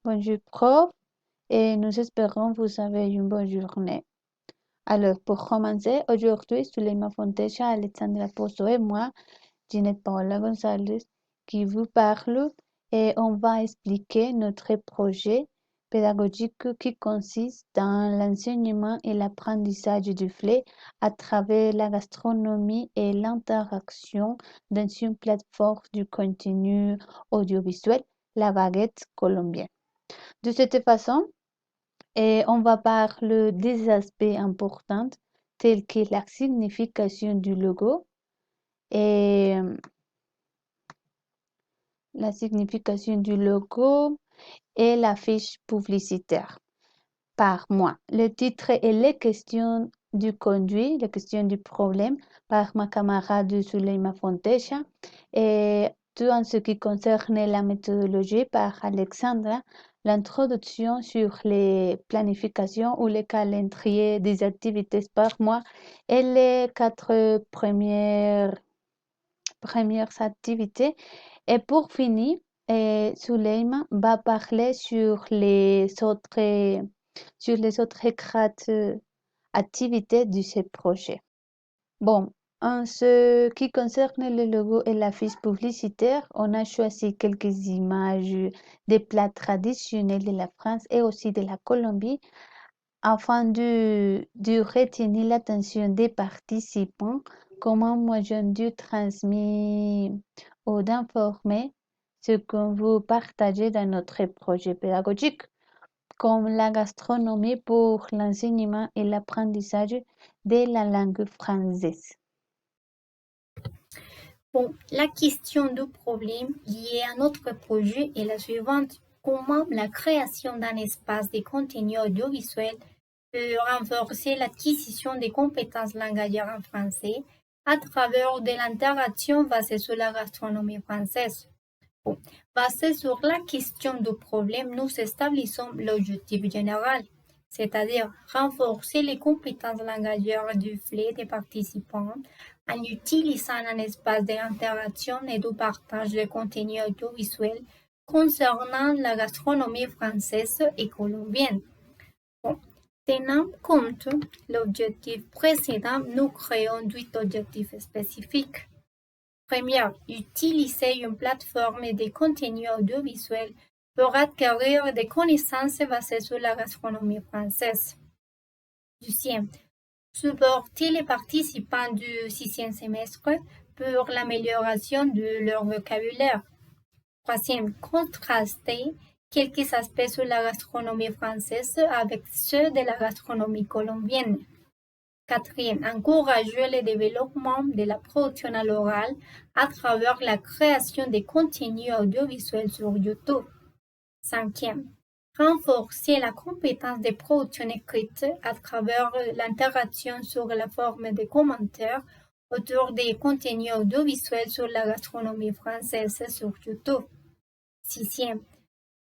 Bonjour prof, et nous espérons que vous avez une bonne journée. Alors, pour commencer, aujourd'hui, Suleyma Fontesha, Alexandra Pozo et moi, Ginette Paola González, qui vous parle et on va expliquer notre projet pédagogique qui consiste dans l'enseignement et l'apprentissage du flé à travers la gastronomie et l'interaction dans une plateforme du contenu audiovisuel, la baguette colombienne. De cette façon, on va parler des aspects importants tels que la signification du logo et la signification du logo et la fiche publicitaire par moi. Le titre est les questions du conduit, les questions du problème par ma camarade Suleyma Fontesha et tout en ce qui concerne la méthodologie par Alexandra, l'introduction sur les planifications ou les calendriers des activités par mois et les quatre premières activités. Et pour finir, Suleyma va parler sur les autres quatre activités de ce projet. Bon, en ce qui concerne le logo et la fiche publicitaire, on a choisi quelques images des plats traditionnels de la France et aussi de la Colombie afin de retenir l'attention des participants. Comment moi j'ai dû transmettre ou d'informer ce que vous partagez dans notre projet pédagogique, comme la gastronomie pour l'enseignement et l'apprentissage de la langue française. Bon, la question du problème lié à notre projet est la suivante. Comment la création d'un espace de contenu audiovisuel peut renforcer l'acquisition des compétences langagières en français à travers de l'interaction basée sur la gastronomie française? Bon, basé sur la question du problème, nous établissons l'objectif général, c'est-à-dire renforcer les compétences langagières du flé des participants en utilisant un espace d'interaction et de partage de contenu audiovisuel concernant la gastronomie française et colombienne. Bon, tenant compte l'objectif précédent, nous créons 8 objectifs spécifiques. Première, utiliser une plateforme de contenu audiovisuel pour acquérir des connaissances basées sur la gastronomie française. Deuxième, supporter les participants du sixième semestre pour l'amélioration de leur vocabulaire. Troisième, contraster quelques aspects sur la gastronomie française avec ceux de la gastronomie colombienne. Quatrième, encourager le développement de la production à l'oral à travers la création de contenus audiovisuels sur YouTube. Cinquième, renforcer la compétence de production écrite à travers l'interaction sur la forme de commentaires autour des contenus audiovisuels sur la gastronomie française sur YouTube. Sixième,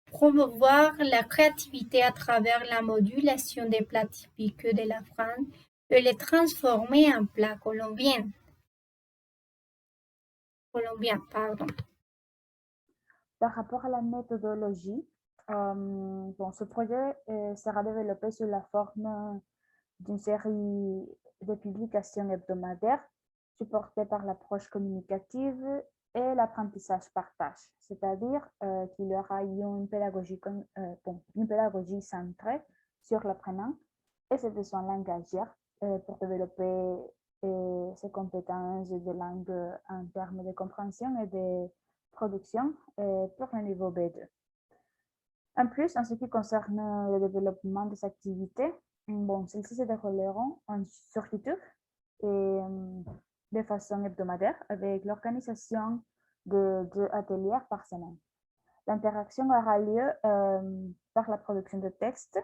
promouvoir la créativité à travers la modulation des plats typiques de la France et les transformer en plats colombiens. Par rapport à la méthodologie, ce projet sera développé sous la forme d'une série de publications hebdomadaires supportées par l'approche communicative et l'apprentissage par tâche, c'est-à-dire qu'il y aura une pédagogie centrée sur l'apprenant et ses besoins langagiers pour développer ses compétences de langue en termes de compréhension et de production pour le niveau B2. En plus, en ce qui concerne le développement des activités, celles-ci se dérouleront sur YouTube et de façon hebdomadaire avec l'organisation de 2 ateliers par semaine. L'interaction aura lieu par la production de textes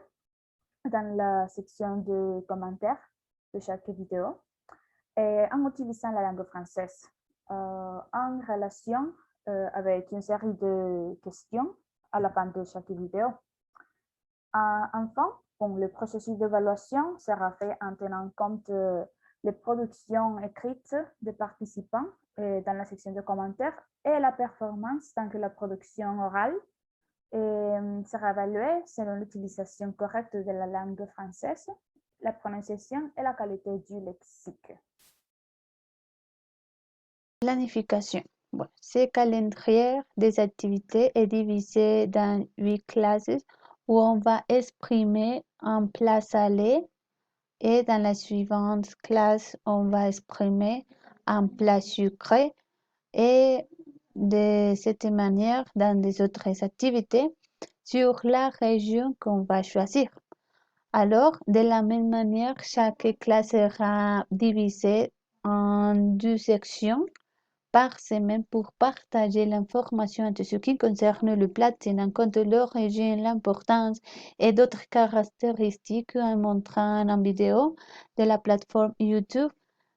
dans la section de commentaires de chaque vidéo et en utilisant la langue française en relation avec une série de questions à la fin de chaque vidéo. Enfin, le processus d'évaluation sera fait en tenant compte les productions écrites des participants dans la section de commentaires et la performance tant que la production orale et sera évalué selon l'utilisation correcte de la langue française, la prononciation et la qualité du lexique. Planification. Bon, ce calendrier des activités est divisé dans 8 classes où on va exprimer un plat salé et dans la suivante classe, on va exprimer un plat sucré et de cette manière, dans les autres activités, sur la région qu'on va choisir. Alors, de la même manière, chaque classe sera divisée en 2 sections par semaine pour partager l'information de ce qui concerne le plat, tenant compte de l'origine, l'importance et d'autres caractéristiques en montrant en vidéo de la plateforme YouTube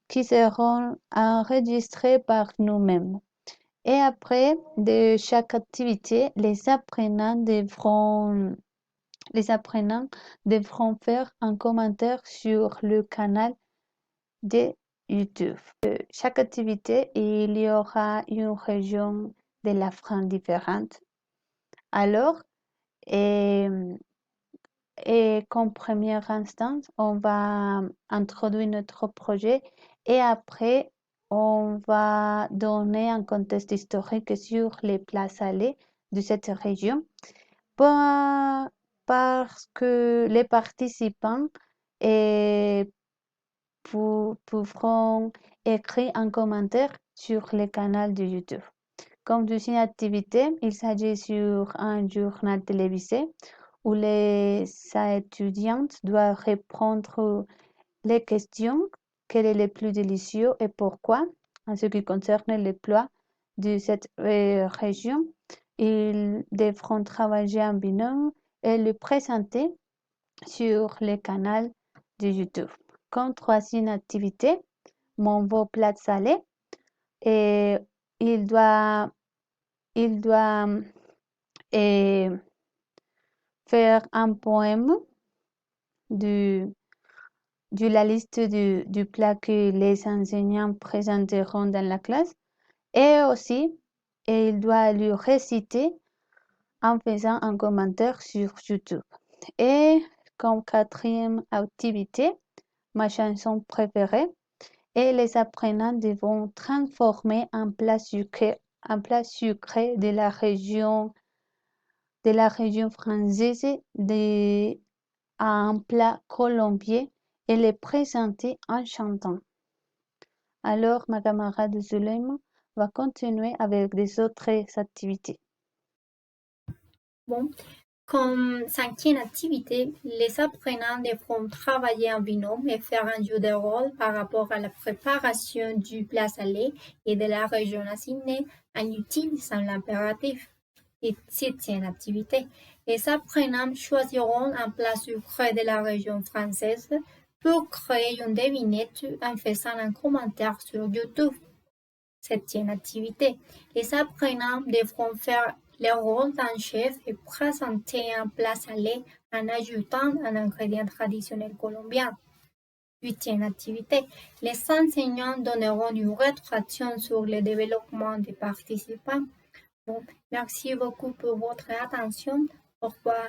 qui seront enregistrées par nous-mêmes. Et après de chaque activité, les apprenants devront faire un commentaire sur le canal de YouTube. Chaque activité, il y aura une région de la France différente. Alors, comme première instance, on va introduire notre projet et après, on va donner un contexte historique sur les plats salés de cette région parce que les participants pourront écrire un commentaire sur le canal de YouTube. Comme deuxième activité, il s'agit sur un journal télévisé où les étudiants doivent répondre les questions quel est le plus délicieux et pourquoi en ce qui concerne les plats de cette région. Ils devront travailler en binôme et le présenter sur le canal de YouTube. Comme troisième activité, mon beau plat salé, et il doit faire un poème de la liste du plat que les enseignants présenteront dans la classe et aussi il doit le réciter en faisant un commentaire sur YouTube. Et comme quatrième activité, ma chanson préférée, et les apprenants devront transformer un plat sucré de la région française à un plat colombien et le présenter en chantant. Alors, ma camarade Zulema va continuer avec des autres activités. Bon, comme cinquième activité, les apprenants devront travailler en binôme et faire un jeu de rôle par rapport à la préparation du plat salé et de la région assignée en utilisant l'impératif. Et septième activité, les apprenants choisiront un plat sucré de la région française pour créer une devinette en faisant un commentaire sur YouTube. Septième activité, les apprenants devront faire le rôle d'un chef et présenter un plat salé en ajoutant un ingrédient traditionnel colombien. Huitième activité, les enseignants donneront une rétroaction sur le développement des participants. Bon, merci beaucoup pour votre attention. Au revoir.